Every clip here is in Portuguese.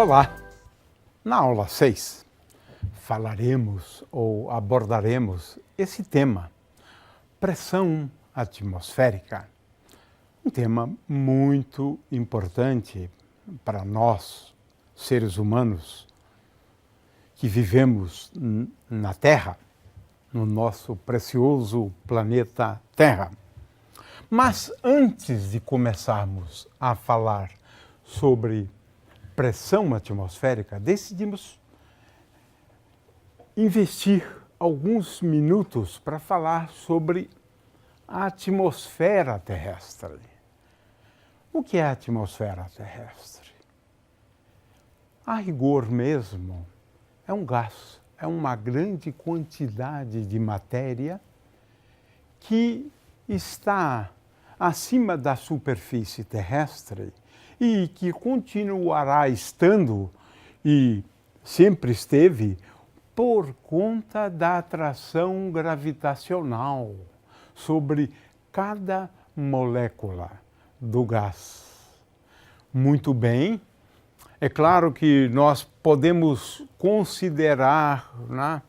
Olá! Na aula 6, falaremos ou abordaremos esse tema, pressão atmosférica. Um tema muito importante para nós, seres humanos, que vivemos na Terra, no nosso precioso planeta Terra. Mas antes de começarmos a falar sobre pressão atmosférica, decidimos investir alguns minutos para falar sobre a atmosfera terrestre. O que é a atmosfera terrestre? A rigor mesmo, é um gás, é uma grande quantidade de matéria que está acima da superfície terrestre e que continuará estando e sempre esteve por conta da atração gravitacional sobre cada molécula do gás. Muito bem, é claro que nós podemos considerar, né,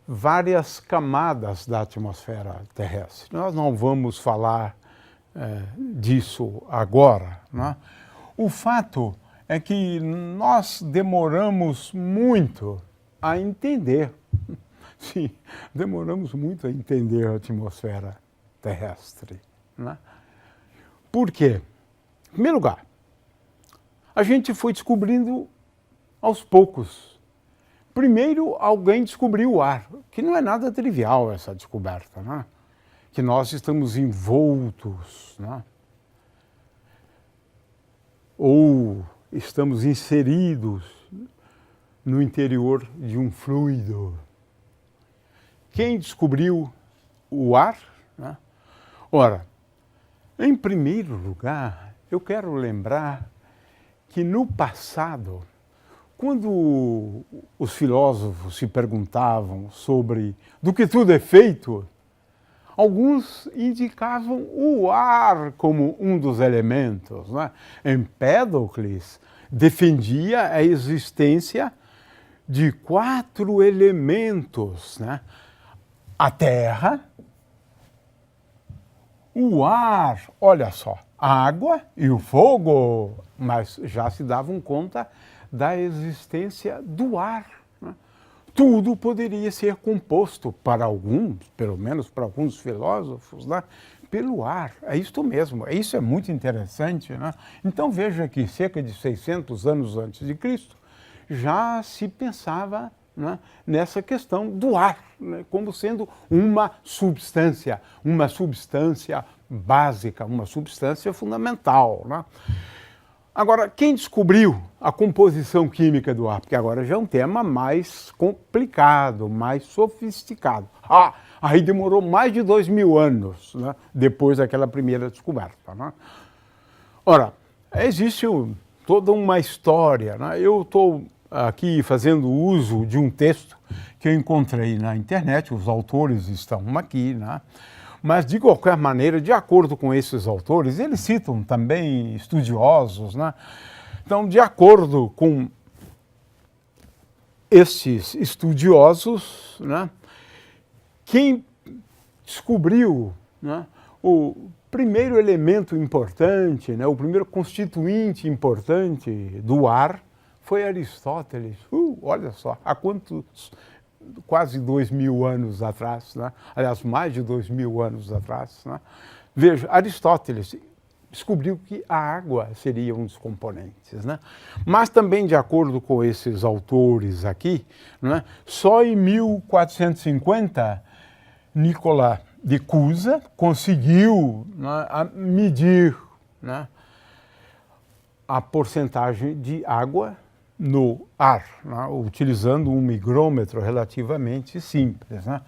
várias camadas da atmosfera terrestre. Nós não vamos falar disso agora, né? O fato é que nós demoramos muito a entender, sim, demoramos muito a entender a atmosfera terrestre, né? Por quê? Em primeiro lugar, a gente foi descobrindo aos poucos. Primeiro, alguém descobriu o ar, que não é nada trivial essa descoberta, né? Que nós estamos envoltos, né? Ou estamos inseridos no interior de um fluido. Quem descobriu o ar, né? Ora, em primeiro lugar, eu quero lembrar que no passado, quando os filósofos se perguntavam sobre do que tudo é feito, alguns indicavam o ar como um dos elementos, né? Empédocles defendia a existência de 4 elementos, né? A terra, o ar, olha só, a água e o fogo, mas já se davam conta da existência do ar, né? Tudo poderia ser composto para alguns, pelo menos para alguns filósofos, né, pelo ar. É isto mesmo, isso é muito interessante, né? Então veja que cerca de 600 anos antes de Cristo já se pensava, né, nessa questão do ar, né, como sendo uma substância básica, uma substância fundamental, né? Agora, quem descobriu a composição química do ar? Porque agora já é um tema mais complicado, mais sofisticado. Aí demorou mais de 2000 anos, né, depois daquela primeira descoberta, né? Ora, existe toda uma história, né? Eu estou aqui fazendo uso de um texto que eu encontrei na internet, os autores estão aqui, né? Mas, de qualquer maneira, de acordo com esses autores, eles citam também estudiosos, né? Então, de acordo com esses estudiosos, né, quem descobriu, né, o primeiro elemento importante, né, o primeiro constituinte importante do ar foi Aristóteles. Olha só, há quase 2000 anos atrás, né? Aliás, mais de 2000 anos atrás, né? Veja, Aristóteles descobriu que a água seria um dos componentes, né? Mas também, de acordo com esses autores aqui, né, só em 1450, Nicolas de Cusa conseguiu, né, medir, né, a porcentagem de água no ar, né, utilizando um higrômetro relativamente simples, né?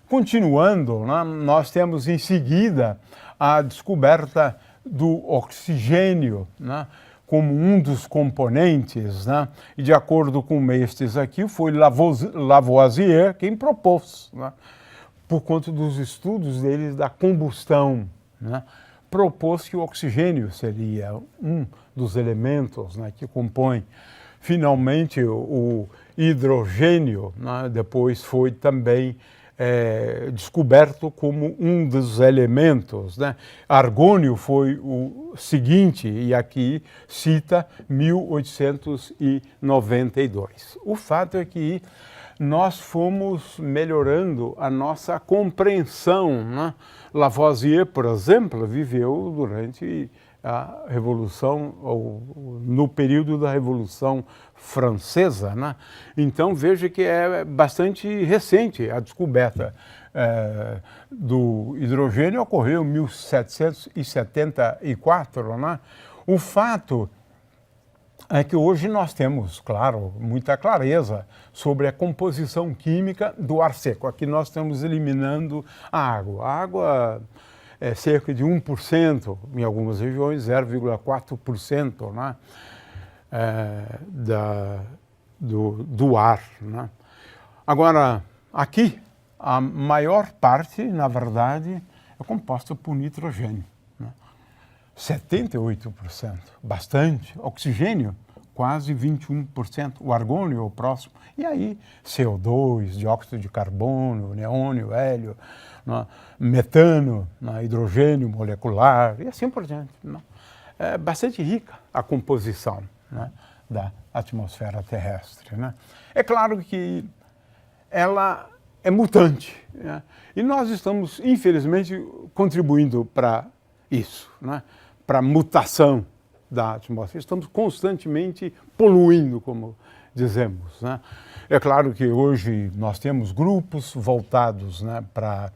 Continuando, né, nós temos em seguida a descoberta do oxigênio, né, como um dos componentes, né? E de acordo com estes aqui, foi Lavoisier quem propôs, né, por conta dos estudos dele da combustão, né, propôs que o oxigênio seria um dos elementos, né, que compõem finalmente o hidrogênio, né, depois foi também descoberto como um dos elementos, né? Argônio foi o seguinte, e aqui cita 1892. O fato é que nós fomos melhorando a nossa compreensão, né? Lavoisier, por exemplo, viveu durante a Revolução, ou no período da Revolução Francesa, né? Então veja que é bastante recente a descoberta do hidrogênio, ocorreu em 1774, né? O fato é que hoje nós temos, claro, muita clareza sobre a composição química do ar seco. Aqui nós estamos eliminando a água. A água é cerca de 1%, em algumas regiões 0,4%, né, do ar, né. Agora, aqui, a maior parte, na verdade, é composta por nitrogênio, né, 78%, bastante. Oxigênio, quase 21%. O argônio é o próximo. E aí, CO2, dióxido de carbono, neônio, hélio, né, metano, né, hidrogênio molecular e assim por diante, né. É bastante rica a composição, né, da atmosfera terrestre, né. É claro que ela é mutante, né, e nós estamos, infelizmente, contribuindo para isso, né, para a mutação da atmosfera. Estamos constantemente poluindo, como dizemos, né. É claro que hoje nós temos grupos voltados, né, para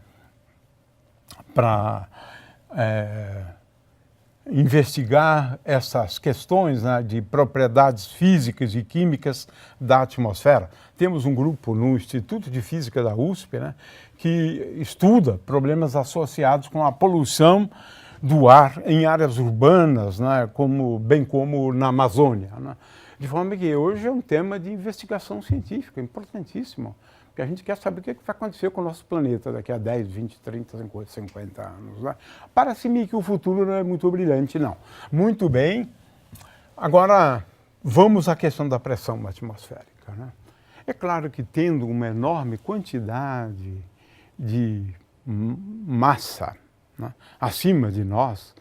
investigar essas questões, né, de propriedades físicas e químicas da atmosfera. Temos um grupo no Instituto de Física da USP, né, que estuda problemas associados com a poluição do ar em áreas urbanas, né, bem como na Amazônia, né. De forma que hoje é um tema de investigação científica importantíssimo, porque a gente quer saber o que vai acontecer com o nosso planeta daqui a 10, 20, 30, 50 anos. Né? Parece-me que o futuro não é muito brilhante, não. Muito bem. Agora, vamos à questão da pressão atmosférica, né? É claro que tendo uma enorme quantidade de massa, né, acima de nós,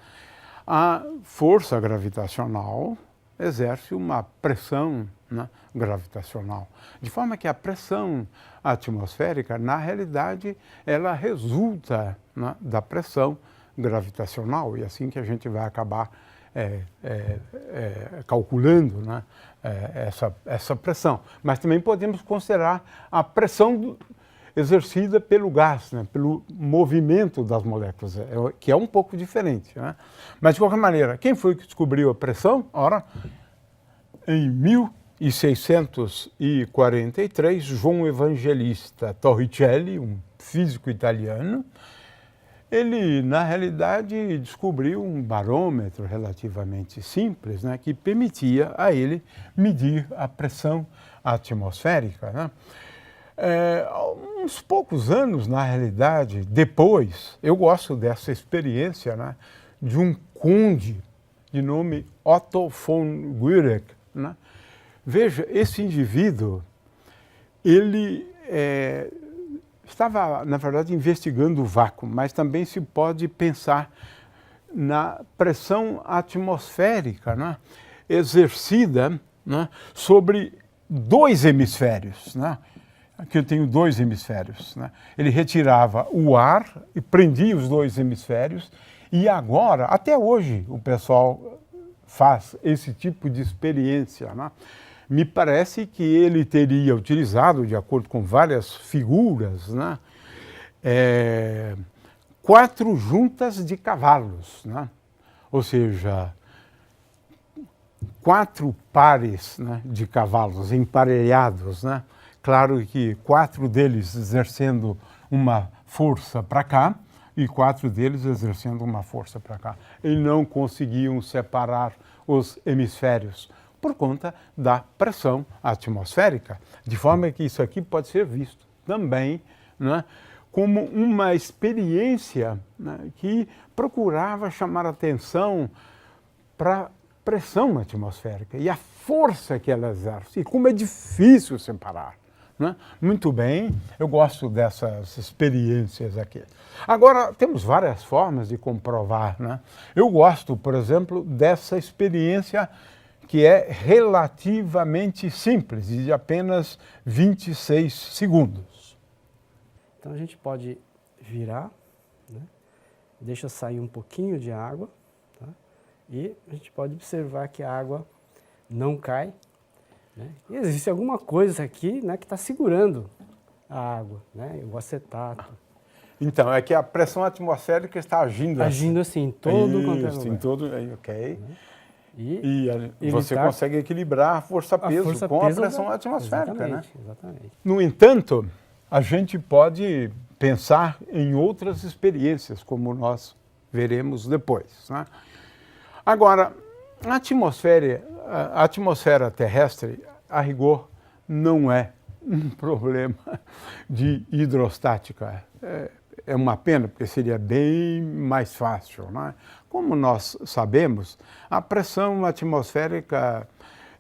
a força gravitacional exerce uma pressão, né, gravitacional. De forma que a pressão atmosférica, na realidade, ela resulta, né, da pressão gravitacional, e assim que a gente vai acabar calculando, né, essa pressão. Mas também podemos considerar a pressão exercida pelo gás, né, pelo movimento das moléculas, que é um pouco diferente, né? Mas, de qualquer maneira, quem foi que descobriu a pressão? Ora, em 1643, João Evangelista Torricelli, um físico italiano, ele, na realidade, descobriu um barômetro relativamente simples, né, que permitia a ele medir a pressão atmosférica, né? Uns poucos anos, na realidade, depois, eu gosto dessa experiência, né, de um conde de nome Otto von Guericke, né? Veja, esse indivíduo, ele estava, na verdade, investigando o vácuo, mas também se pode pensar na pressão atmosférica, né, exercida, né, sobre dois hemisférios, né? Aqui eu tenho dois hemisférios, né? Ele retirava o ar e prendia os dois hemisférios, e agora, até hoje, o pessoal faz esse tipo de experiência, né? Me parece que ele teria utilizado, de acordo com várias figuras, né, 4 juntas de cavalos, né? Ou seja, 4 pares, né, de cavalos emparelhados, né? Claro que 4 deles exercendo uma força para cá e 4 deles exercendo uma força para cá. E não conseguiam separar os hemisférios por conta da pressão atmosférica. De forma que isso aqui pode ser visto também, né, como uma experiência, né, que procurava chamar atenção para a pressão atmosférica e a força que ela exerce e como é difícil separar. Né? Muito bem, eu gosto dessas experiências aqui. Agora, temos várias formas de comprovar. Né? Eu gosto, por exemplo, dessa experiência que é relativamente simples, de apenas 26 segundos. Então a gente pode virar, né? Deixa sair um pouquinho de água, tá? E a gente pode observar que a água não cai, né? E existe alguma coisa aqui, né, que está segurando a água, né? O acetato. Então, é que a pressão atmosférica está agindo assim em todo quanto é Isso, lugar. em todo, ok. Né? E você consegue equilibrar a força-peso com a pressão atmosférica, né? Exatamente. No entanto, a gente pode pensar em outras experiências, como nós veremos depois. Né? Agora, a atmosfera terrestre, a rigor, não é um problema de hidrostática. É uma pena, porque seria bem mais fácil. Né? Como nós sabemos, a pressão atmosférica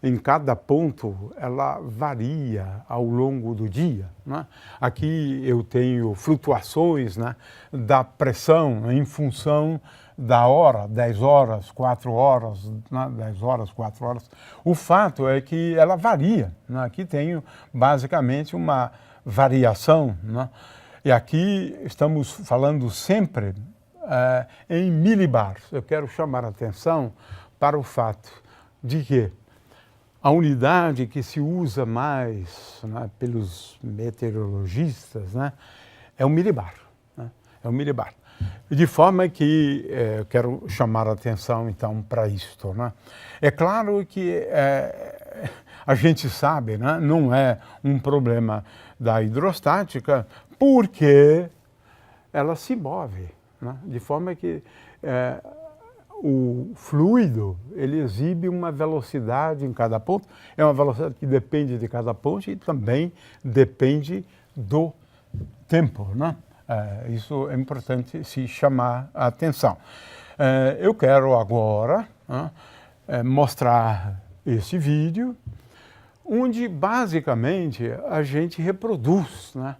em cada ponto, ela varia ao longo do dia. Né? Aqui eu tenho flutuações, né, da pressão em função da hora, 10 horas, 4 horas, né, 10 horas, 4 horas. O fato é que ela varia. Né? Aqui tenho basicamente uma variação. Né? E aqui estamos falando sempre em milibars. Eu quero chamar a atenção para o fato de que a unidade que se usa mais, né, pelos meteorologistas, né, é o milibar. Né? É o milibar. De forma que eu quero chamar a atenção, então, para isto. Né? É claro que a gente sabe, né, não é um problema da hidrostática, porque ela se move. Né? De forma que o fluido, ele exibe uma velocidade em cada ponto, é uma velocidade que depende de cada ponto e também depende do tempo, né? Isso é importante se chamar a atenção. Eu quero agora mostrar esse vídeo, onde basicamente a gente reproduz, né,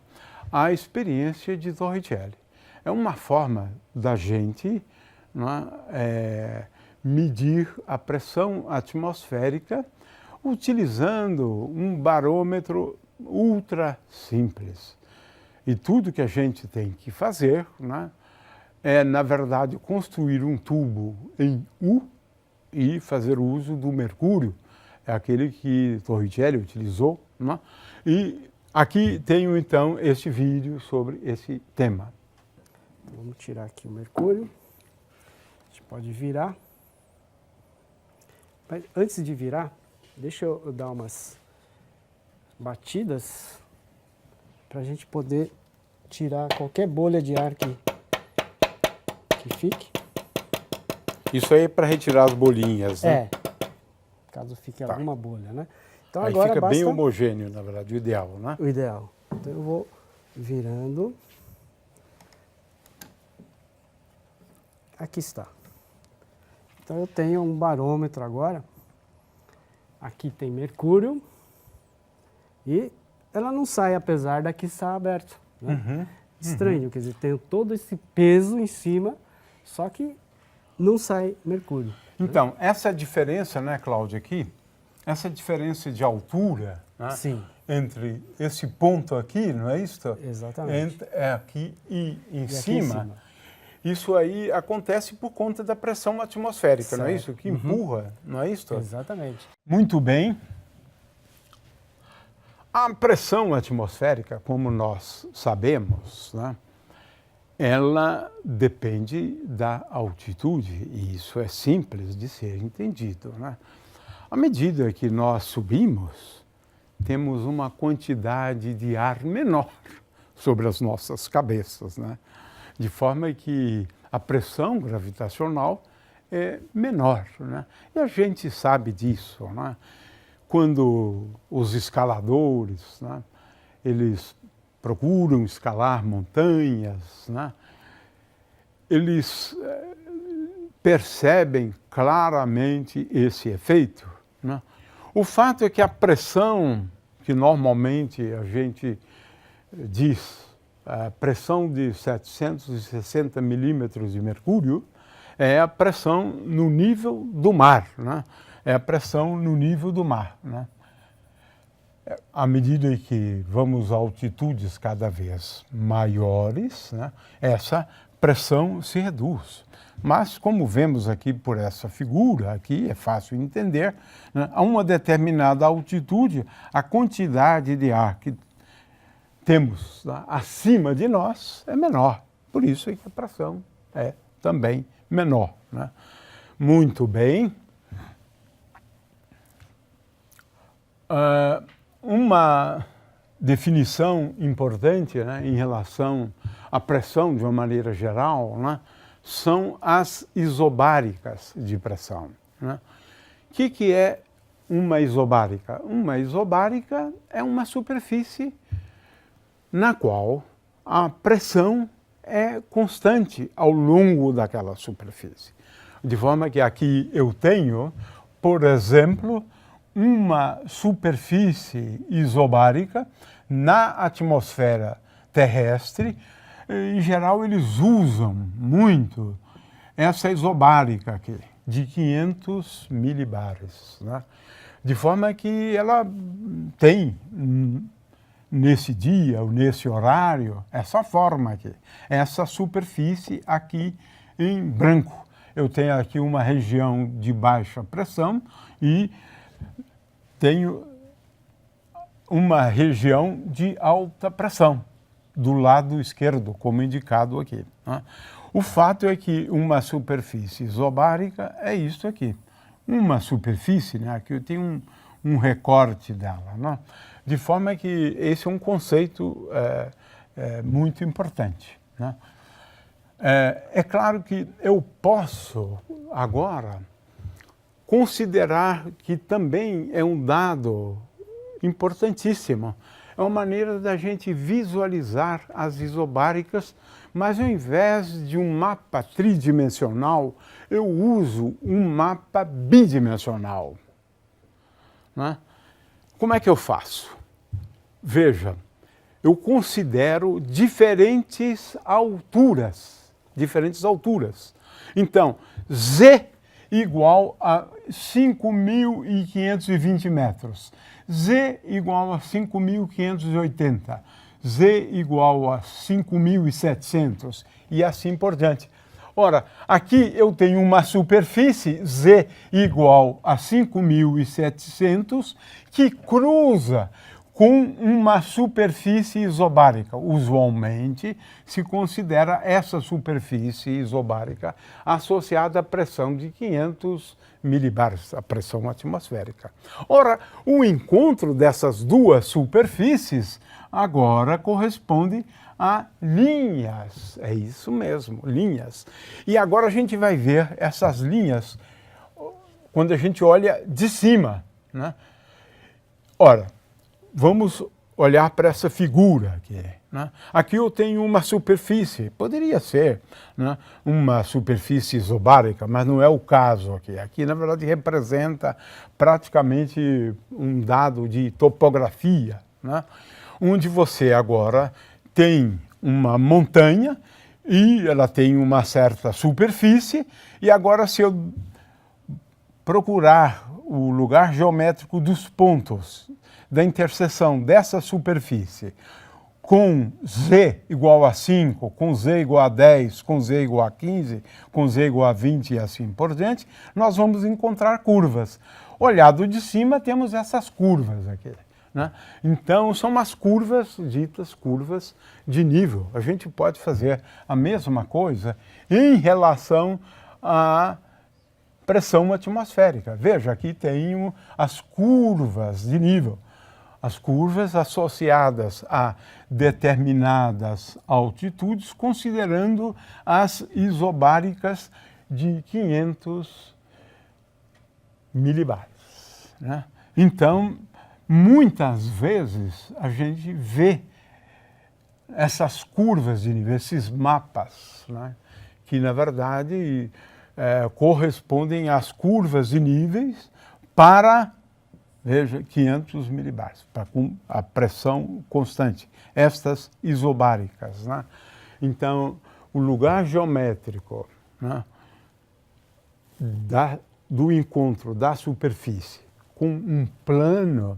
a experiência de Torricelli. É uma forma da gente, né, medir a pressão atmosférica utilizando um barômetro ultra simples. E tudo que a gente tem que fazer, né, é, na verdade, construir um tubo em U e fazer uso do mercúrio, é aquele que Torricelli utilizou. Né? E aqui tenho, então, este vídeo sobre esse tema. Vamos tirar aqui o mercúrio. A gente pode virar. Mas antes de virar, deixa eu dar umas batidas para a gente poder tirar qualquer bolha de ar que fique. Isso aí é para retirar as bolinhas, né? Caso fique alguma bolha, né? Então aí agora fica basta... bem homogêneo, na verdade, o ideal, né? O ideal. Então eu vou virando. Aqui está. Então eu tenho um barômetro agora. Aqui tem mercúrio. E ela não sai, apesar daqui estar aberto. Né? Estranho, quer dizer, tenho todo esse peso em cima, só que não sai mercúrio. Então, essa diferença, né, Cláudia, aqui, essa diferença de altura, né, Sim. entre esse ponto aqui, não é isso? Exatamente. Aqui e em cima. cima. Isso aí acontece por conta da pressão atmosférica, certo. Não é isso? Que empurra, não é isso? Exatamente. Muito bem. A pressão atmosférica, como nós sabemos, né, ela depende da altitude, e isso é simples de ser entendido. Né? À medida que nós subimos, temos uma quantidade de ar menor sobre as nossas cabeças, né? De forma que a pressão gravitacional é menor. Né? E a gente sabe disso. Né? Quando os escaladores, né, eles procuram escalar montanhas, né, eles percebem claramente esse efeito. Né? O fato é que a pressão que normalmente a gente diz, a pressão de 760 milímetros de mercúrio, é a pressão no nível do mar, né? É a pressão no nível do mar, né? À medida que vamos a altitudes cada vez maiores, né, essa pressão se reduz. Mas, como vemos aqui por essa figura, aqui é fácil entender, né, a uma determinada altitude, a quantidade de ar que temos, né, acima de nós é menor. Por isso é que a pressão é também menor, né? Muito bem. Uma definição importante, né, em relação à pressão de uma maneira geral, né, são as isobáricas de pressão, né? O que é uma isobárica? Uma isobárica é uma superfície na qual a pressão é constante ao longo daquela superfície. De forma que aqui eu tenho, por exemplo, uma superfície isobárica na atmosfera terrestre. Em geral, eles usam muito essa isobárica aqui, de 500 milibares, né? De forma que ela tem, nesse dia ou nesse horário, essa forma aqui, essa superfície aqui em branco. Eu tenho aqui uma região de baixa pressão e tenho uma região de alta pressão do lado esquerdo, como indicado aqui, né? O fato é que uma superfície isobárica é isso aqui. Uma superfície, né, aqui eu tenho um recorte dela, né? De forma que esse é um conceito muito importante, né? É claro que eu posso agora considerar que também é um dado importantíssimo. É uma maneira da gente visualizar as isobáricas, mas ao invés de um mapa tridimensional, eu uso um mapa bidimensional, né? Como é que eu faço? Veja, eu considero diferentes alturas. Então, Z igual a 5.520 metros, Z igual a 5.580, Z igual a 5.700 e assim por diante. Ora, aqui eu tenho uma superfície Z igual a 5.700 que cruza com uma superfície isobárica. Usualmente se considera essa superfície isobárica associada à pressão de 500 milibares, a pressão atmosférica. Ora, o encontro dessas duas superfícies agora corresponde a linhas. É isso mesmo, linhas. E agora a gente vai ver essas linhas quando a gente olha de cima, né? Ora, vamos olhar para essa figura aqui, né? Aqui eu tenho uma superfície, poderia ser, né, uma superfície isobárica, mas não é o caso aqui. Aqui, na verdade, representa praticamente um dado de topografia, né, onde você agora tem uma montanha e ela tem uma certa superfície, e agora se eu procurar o lugar geométrico dos pontos da interseção dessa superfície com Z igual a 5, com Z igual a 10, com Z igual a 15, com Z igual a 20 e assim por diante, nós vamos encontrar curvas. Olhado de cima, temos essas curvas aqui, né? Então, são umas curvas, ditas curvas de nível. A gente pode fazer a mesma coisa em relação à pressão atmosférica. Veja, aqui tenho as curvas de nível. As curvas associadas a determinadas altitudes, considerando as isobáricas de 500 milibares, né? Então, muitas vezes a gente vê essas curvas de nível, esses mapas, né, que na verdade correspondem às curvas de níveis para veja, 500 milibars, com a pressão constante. Estas isobáricas, né? Então, o lugar geométrico, né, do encontro da superfície com um plano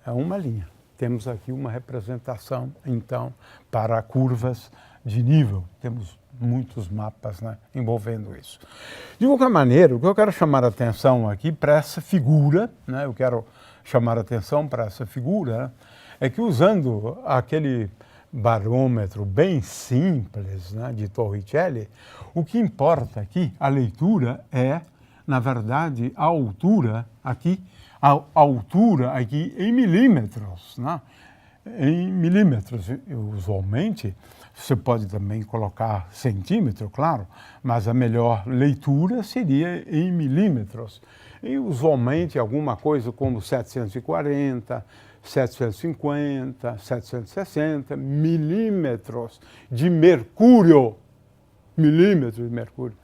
é uma linha. Temos aqui uma representação, então, para curvas de nível. Temos muitos mapas, né, envolvendo isso. De qualquer maneira, o que eu quero chamar a atenção aqui para essa figura, né, eu quero chamar a atenção para essa figura, né, é que usando aquele barômetro bem simples, né, de Torricelli, o que importa aqui, a leitura, é, na verdade, a altura aqui em milímetros, né? Em milímetros, usualmente. Você pode também colocar centímetro, claro, mas a melhor leitura seria em milímetros. E usualmente alguma coisa como 740, 750, 760 milímetros de mercúrio. Milímetros de mercúrio.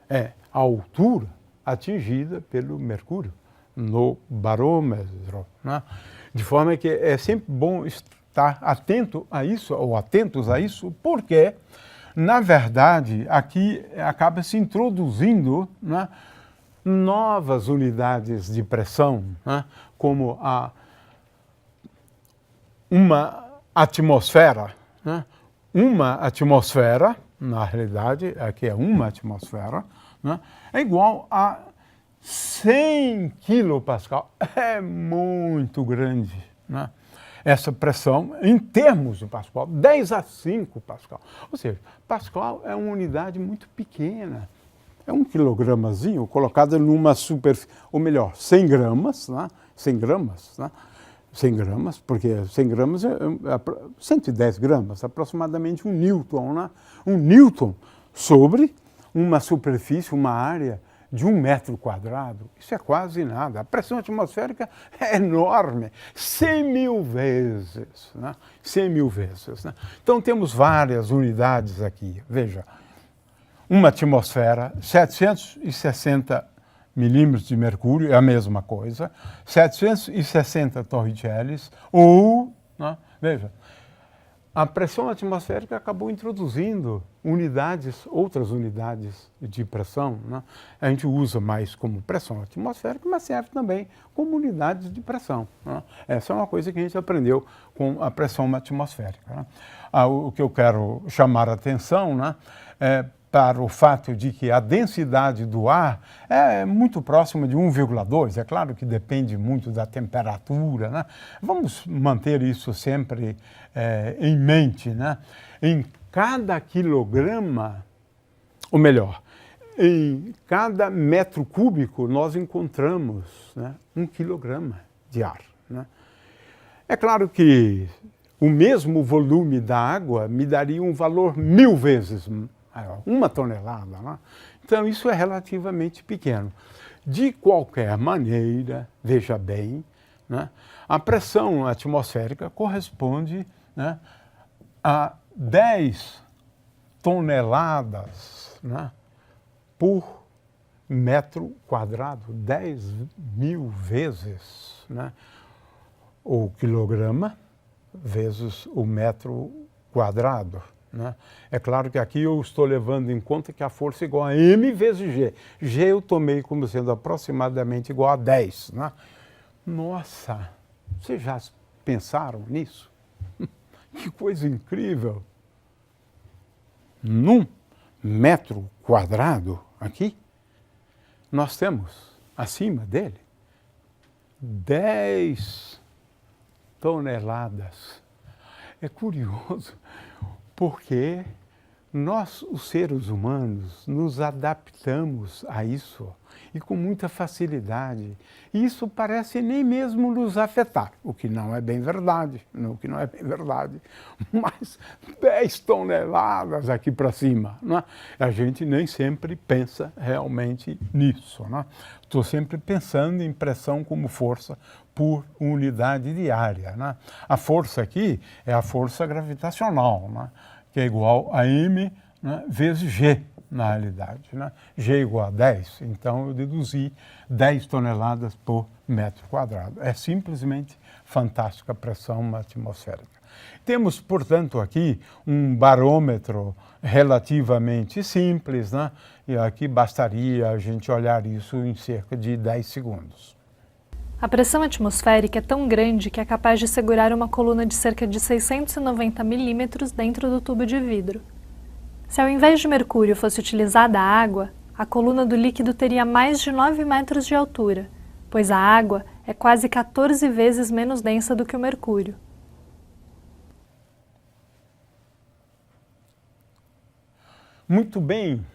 É a altura atingida pelo mercúrio no barômetro, né? De forma que é sempre bom estar atento a isso, ou atentos a isso, porque, na verdade, aqui acaba se introduzindo, né, novas unidades de pressão, né, como uma atmosfera, né? Uma atmosfera, na realidade, aqui é uma atmosfera, né, é igual a 100 quilopascal. É muito grande, né, essa pressão em termos de Pascal, 10 a 5 Pascal. Ou seja, Pascal é uma unidade muito pequena. É um quilogramazinho colocado numa superfície, ou melhor, 100 gramas, né? 100 gramas, né? 100 gramas, porque 100 gramas é 110 gramas, aproximadamente 1 newton, né? 1 newton sobre uma superfície, uma área de 1 metro quadrado. Isso é quase nada. A pressão atmosférica é enorme, 100 mil vezes, né? 100 mil vezes, né? Então temos várias unidades aqui. Veja, uma atmosfera, 760 milímetros de mercúrio, é a mesma coisa, 760 torricellis, ou, né, veja, a pressão atmosférica acabou introduzindo outras unidades de pressão, né? A gente usa mais como pressão atmosférica, mas serve também como unidades de pressão, né? Essa é uma coisa que a gente aprendeu com a pressão atmosférica, né? O que eu quero chamar a atenção, né, é para o fato de que a densidade do ar é muito próxima de 1,2. É claro que depende muito da temperatura, né? Vamos manter isso sempre em mente, né? Em cada quilograma, ou melhor, em cada metro cúbico nós encontramos, né, 1 quilograma de ar, né? É claro que o mesmo volume da água me daria um valor 1000 vezes maior, 1 tonelada, né? Então isso é relativamente pequeno. De qualquer maneira, veja bem, né, a pressão atmosférica corresponde, né, a 10 toneladas, né, por metro quadrado, 10 mil vezes, né, o quilograma vezes o metro quadrado, né? É claro que aqui eu estou levando em conta que a força é igual a m vezes g. G eu tomei como sendo aproximadamente igual a 10, né? Nossa, vocês já pensaram nisso? Que coisa incrível! Num metro quadrado aqui, nós temos acima dele 10 toneladas. É curioso, porque nós, os seres humanos, nos adaptamos a isso e com muita facilidade. E isso parece nem mesmo nos afetar, o que não é bem verdade, Mas 10 toneladas aqui para cima, não é? A gente nem sempre pensa realmente nisso, não é? Estou sempre pensando em pressão como força por unidade de área, né? A força aqui é a força gravitacional, né, que é igual a m, né, vezes g, na realidade, né? G igual a 10, então eu deduzi 10 toneladas por metro quadrado. É simplesmente fantástica a pressão atmosférica. Temos, portanto, aqui um barômetro relativamente simples, né? E aqui bastaria a gente olhar isso em cerca de 10 segundos. A pressão atmosférica é tão grande que é capaz de segurar uma coluna de cerca de 690 milímetros dentro do tubo de vidro. Se ao invés de mercúrio fosse utilizada a água, a coluna do líquido teria mais de 9 metros de altura, pois a água é quase 14 vezes menos densa do que o mercúrio. Muito bem,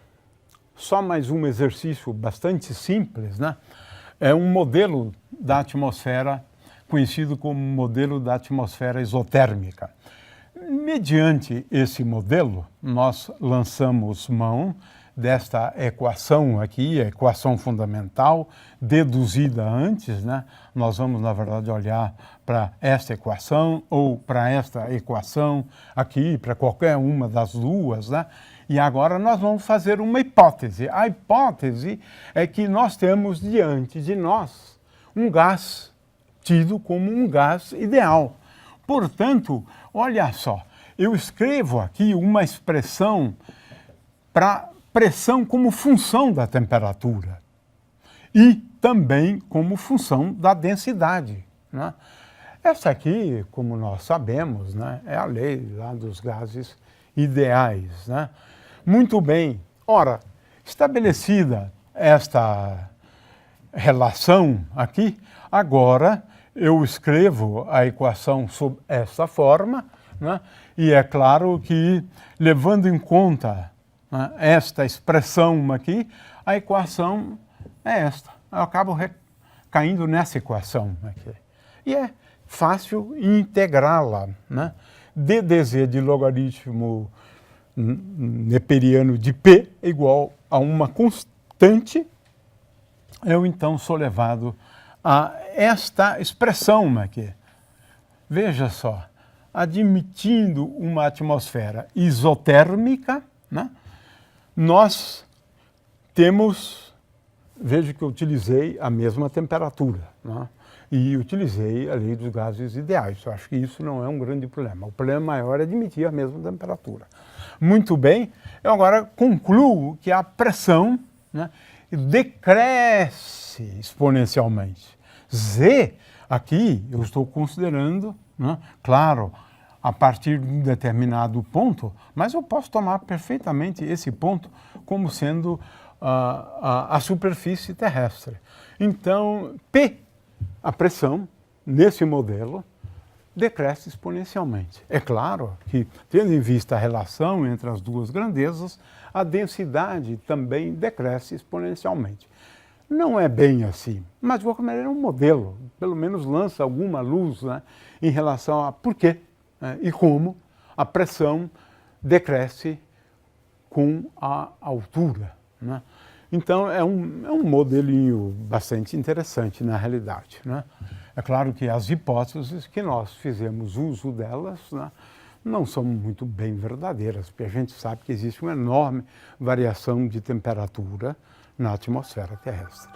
só mais um exercício bastante simples, né? É um modelo da atmosfera conhecido como modelo da atmosfera isotérmica. Mediante esse modelo, nós lançamos mão desta equação aqui, a equação fundamental, deduzida antes, né? Nós vamos, na verdade, olhar para esta equação ou para esta equação aqui, para qualquer uma das duas, né? E agora nós vamos fazer uma hipótese. A hipótese é que nós temos diante de nós um gás tido como um gás ideal. Portanto, olha só, eu escrevo aqui uma expressão para pressão como função da temperatura e também como função da densidade, né? Essa aqui, como nós sabemos, né, é a lei lá dos gases ideais, né? Muito bem. Ora, estabelecida esta relação aqui, agora eu escrevo a equação sob essa forma, né? E é claro que, levando em conta, né, esta expressão aqui, a equação é esta. Eu acabo caindo nessa equação aqui. E é fácil integrá-la, né? ddz de logaritmo neperiano de P igual a uma constante, eu então sou levado a esta expressão aqui. Veja só, admitindo uma atmosfera isotérmica, né, nós temos, veja que eu utilizei a mesma temperatura, né, e utilizei a lei dos gases ideais. Eu acho que isso não é um grande problema. O problema maior é admitir a mesma temperatura. Muito bem, eu agora concluo que a pressão, né, decresce exponencialmente. Z, aqui, eu estou considerando, né, claro, a partir de um determinado ponto, mas eu posso tomar perfeitamente esse ponto como sendo a superfície terrestre. Então, P, a pressão, nesse modelo, decresce exponencialmente. É claro que, tendo em vista a relação entre as duas grandezas, a densidade também decresce exponencialmente. Não é bem assim, mas de qualquer maneira é um modelo, pelo menos lança alguma luz, né, em relação a por quê, né, e como a pressão decresce com a altura, né? Então é um modelinho bastante interessante na realidade, né? É claro que as hipóteses que nós fizemos uso delas, né, não são muito bem verdadeiras, porque a gente sabe que existe uma enorme variação de temperatura na atmosfera terrestre.